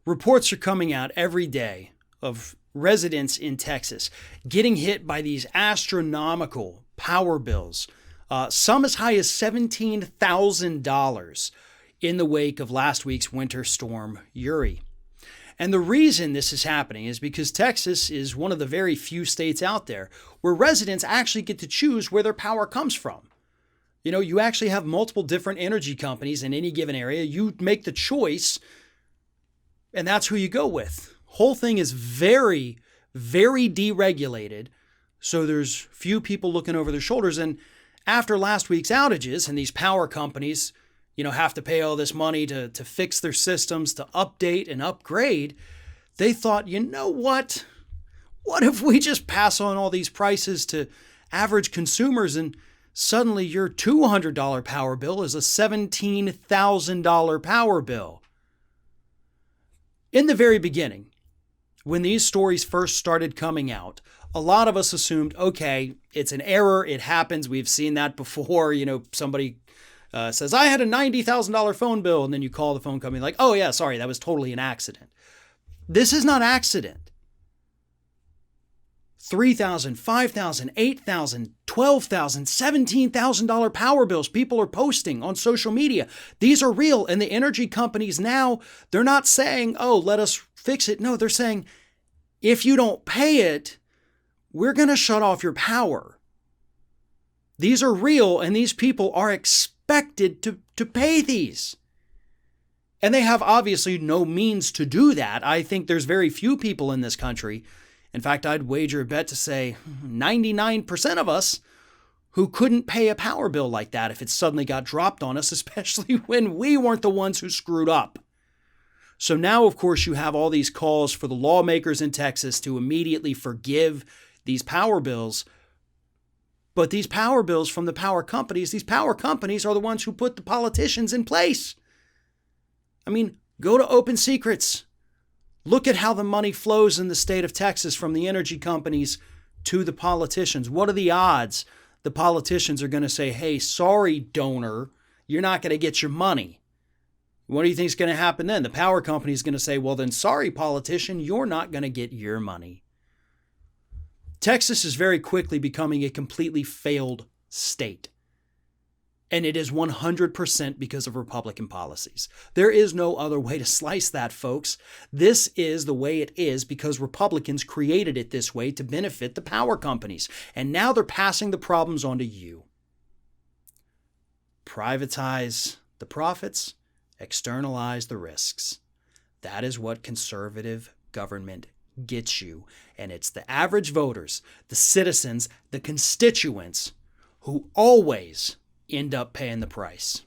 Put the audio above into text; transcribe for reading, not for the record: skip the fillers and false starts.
Reports are coming out every day of residents in Texas getting hit by these astronomical power bills, some as high as $17,000 in the wake of last week's winter storm Uri. And the reason this is happening is because Texas is one of the very few states out there where residents actually get to choose where their power comes from. You know, you actually have multiple different energy companies in any given area. You make the choice, and that's who you go with. Whole thing is very, very deregulated. So there's few people looking over their shoulders. And after last week's outages and these power companies, have to pay all this money to fix their systems, to update and upgrade, they thought, you know what? What if we just pass on all these prices to average consumers and suddenly your $200 power bill is a $17,000 power bill? In the very beginning, when these stories first started coming out, a lot of us assumed, okay, it's an error. It happens. We've seen that before. Somebody says, I had a $90,000 phone bill. And then you call the phone company like, oh yeah, sorry, that was totally an accident. This is not accident. $3,000, $5,000, $8,000, $12,000, $17,000 power bills people are posting on social media. These are real. And the energy companies now, they're not saying, oh, let us fix it. No, they're saying, if you don't pay it, we're going to shut off your power. These are real, and these people are expected to pay these. And they have obviously no means to do that. I think there's very few people in this country, in fact, I'd wager a bet to say 99% of us, who couldn't pay a power bill like that if it suddenly got dropped on us, especially when we weren't the ones who screwed up. So now, of course, you have all these calls for the lawmakers in Texas to immediately forgive these power bills. But these power bills from the power companies are the ones who put the politicians in place. I mean, go to Open Secrets. Look at how the money flows in the state of Texas from the energy companies to the politicians. What are the odds the politicians are going to say, hey, sorry, donor, you're not going to get your money? What do you think is going to happen then? The power company is going to say, well, then sorry, politician, you're not going to get your money. Texas is very quickly becoming a completely failed state. And it is 100% because of Republican policies. There is no other way to slice that, folks. This is the way it is because Republicans created it this way to benefit the power companies. And now they're passing the problems on to you. Privatize the profits, externalize the risks. That is what conservative government gets you. And it's the average voters, the citizens, the constituents who always end up paying the price.